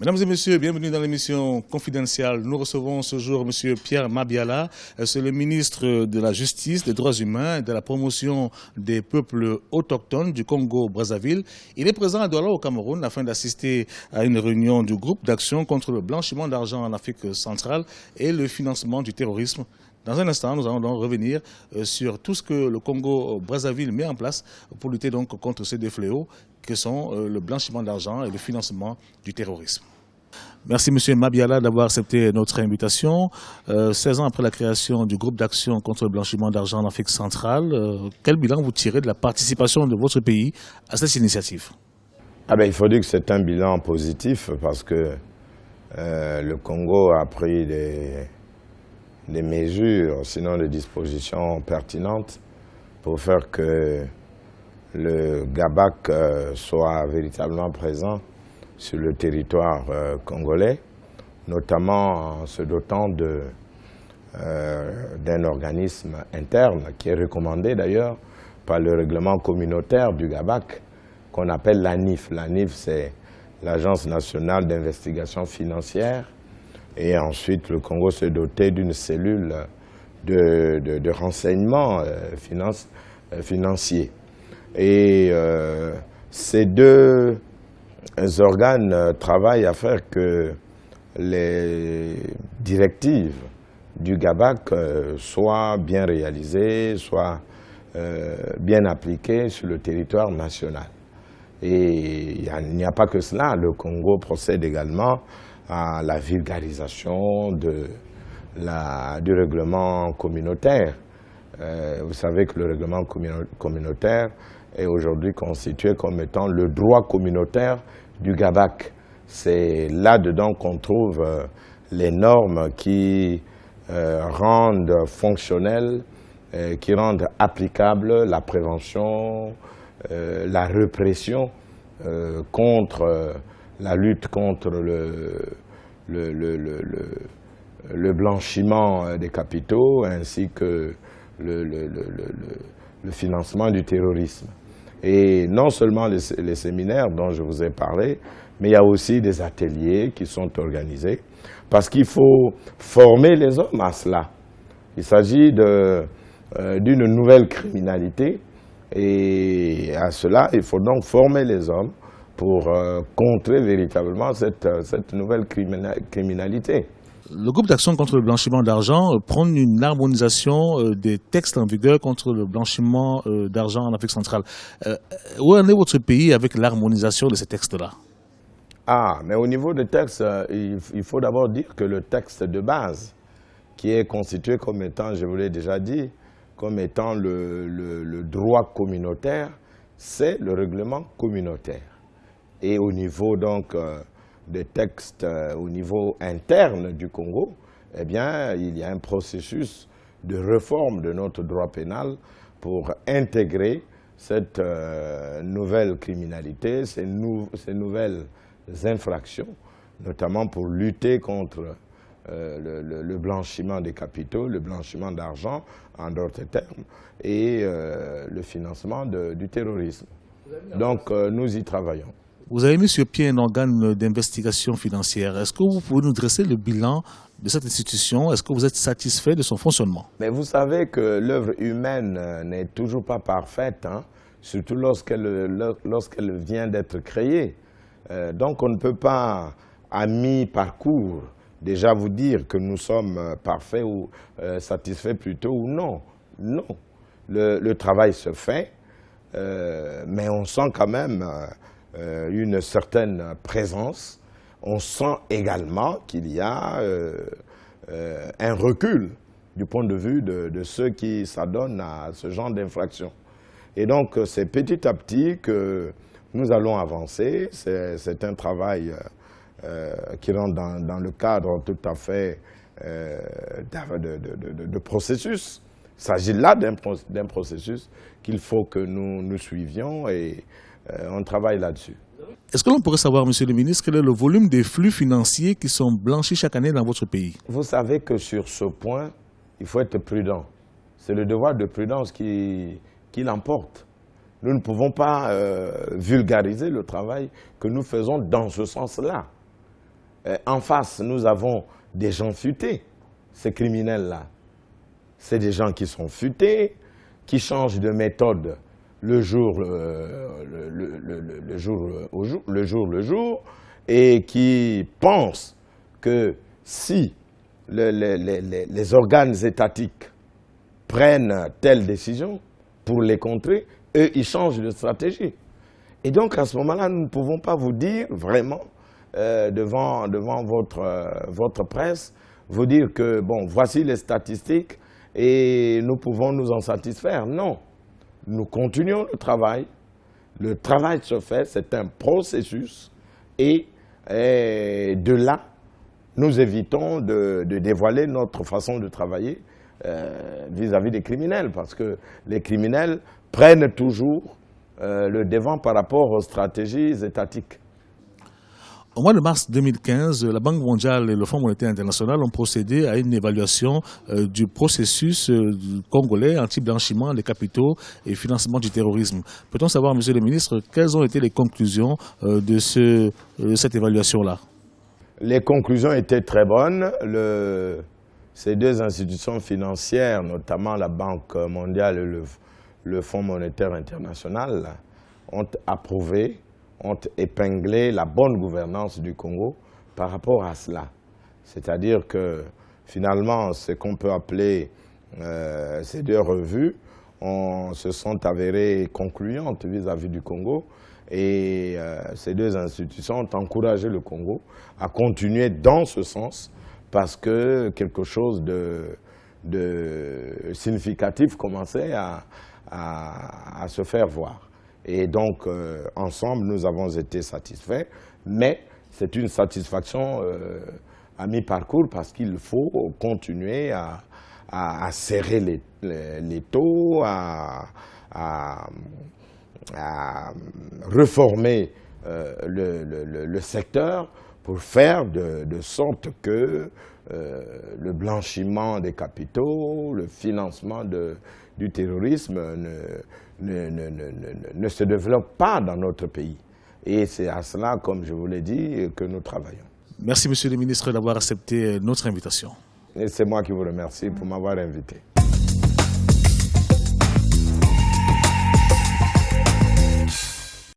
Mesdames et messieurs, bienvenue dans l'émission confidentielle. Nous recevons ce jour M. Pierre Mabiala, c'est le ministre de la Justice, des Droits humains et de la promotion des peuples autochtones du Congo-Brazzaville. Il est présent à Douala au Cameroun afin d'assister à une réunion du groupe d'action contre le blanchiment d'argent en Afrique centrale et le financement du terrorisme. Dans un instant, nous allons donc revenir sur tout ce que le Congo-Brazzaville met en place pour lutter donc contre ces deux fléaux que sont le blanchiment d'argent et le financement du terrorisme. Merci M. Mabiala d'avoir accepté notre invitation. 16 ans après la création du groupe d'action contre le blanchiment d'argent en Afrique centrale, quel bilan vous tirez de la participation de votre pays à cette initiative? Il faut dire que c'est un bilan positif parce que le Congo a pris des mesures, sinon des dispositions pertinentes pour faire que le GABAC soit véritablement présent sur le territoire congolais, notamment en se dotant d'un organisme interne qui est recommandé d'ailleurs par le règlement communautaire du GABAC qu'on appelle l'ANIF. L'ANIF, c'est l'Agence nationale d'investigation financière. Et ensuite, le Congo s'est doté d'une cellule de renseignement financier. Et ces deux organes travaillent à faire que les directives du GABAC soient bien réalisées, soient bien appliquées sur le territoire national. Et il n'y a pas que cela, le Congo procède également à la vulgarisation du règlement communautaire. Vous savez que le règlement communautaire est aujourd'hui constitué comme étant le droit communautaire du GABAC. C'est là-dedans qu'on trouve les normes qui rendent fonctionnelle, qui rendent applicable la prévention, la répression contre la lutte contre le blanchiment des capitaux ainsi que le financement du terrorisme. Et non seulement les séminaires dont je vous ai parlé, mais il y a aussi des ateliers qui sont organisés parce qu'il faut former les hommes à cela. Il s'agit d'une nouvelle criminalité et à cela, il faut donc former les hommes pour contrer véritablement cette nouvelle criminalité. Le groupe d'action contre le blanchiment d'argent prône une harmonisation des textes en vigueur contre le blanchiment d'argent en Afrique centrale. Où en est votre pays avec l'harmonisation de ces textes-là? Mais au niveau des textes, il faut d'abord dire que le texte de base, qui est constitué comme étant, je vous l'ai déjà dit, comme étant le droit communautaire, c'est le règlement communautaire. Et au niveau donc des textes au niveau interne du Congo, eh bien, il y a un processus de réforme de notre droit pénal pour intégrer cette nouvelle criminalité, ces nouvelles infractions, notamment pour lutter contre le blanchiment des capitaux, le blanchiment d'argent, en d'autres termes, et le financement du terrorisme. Donc, nous y travaillons. Vous avez mis sur pied un organe d'investigation financière. Est-ce que vous pouvez nous dresser le bilan de cette institution? Est-ce que vous êtes satisfait de son fonctionnement? Mais vous savez que l'œuvre humaine n'est toujours pas parfaite, hein, surtout lorsqu'elle vient d'être créée. Donc on ne peut pas, à mi-parcours, déjà vous dire que nous sommes parfaits ou satisfaits plutôt ou non. Non. Le travail se fait, mais on sent quand même une certaine présence. On sent également qu'il y a un recul du point de vue de ceux qui s'adonnent à ce genre d'infraction. Et donc c'est petit à petit que nous allons avancer. C'est un travail qui rentre dans le cadre tout à fait de processus. Il s'agit là d'un processus qu'il faut que nous suivions et on travaille là-dessus. Est-ce que l'on pourrait savoir, Monsieur le ministre, quel est le volume des flux financiers qui sont blanchis chaque année dans votre pays? Vous savez que sur ce point, il faut être prudent. C'est le devoir de prudence qui l'emporte. Nous ne pouvons pas vulgariser le travail que nous faisons dans ce sens-là. en face, nous avons des gens futés, ces criminels-là. C'est des gens qui sont futés, qui changent de méthode le jour le jour, et qui pensent que si les organes étatiques prennent telle décision pour les contrer, eux, ils changent de stratégie. Et donc, à ce moment-là, nous ne pouvons pas vous dire vraiment, devant votre presse, vous dire que, bon, voici les statistiques et nous pouvons nous en satisfaire. Non. Nous continuons le travail. Le travail se fait, c'est un processus. Et de là, nous évitons de dévoiler notre façon de travailler vis-à-vis des criminels. Parce que les criminels prennent toujours le devant par rapport aux stratégies étatiques. Au mois de mars 2015, la Banque mondiale et le Fonds monétaire international ont procédé à une évaluation du processus congolais anti-blanchiment des capitaux et financement du terrorisme. Peut-on savoir, Monsieur le ministre, quelles ont été les conclusions de cette évaluation-là? Les conclusions étaient très bonnes. Ces deux institutions financières, notamment la Banque mondiale et le Fonds monétaire international, ont approuvé, ont épinglé la bonne gouvernance du Congo par rapport à cela. C'est-à-dire que finalement, ce qu'on peut appeler ces deux revues se sont avérées concluantes vis-à-vis du Congo, et ces deux institutions ont encouragé le Congo à continuer dans ce sens parce que quelque chose de significatif commençait à se faire voir. Et donc, ensemble, nous avons été satisfaits, mais c'est une satisfaction à mi-parcours parce qu'il faut continuer à serrer les taux, à reformer le secteur pour faire de sorte que le blanchiment des capitaux, le financement du terrorisme ne se développe pas dans notre pays. Et c'est à cela, comme je vous l'ai dit, que nous travaillons. Merci, Monsieur le ministre, d'avoir accepté notre invitation. Et c'est moi qui vous remercie pour m'avoir invité.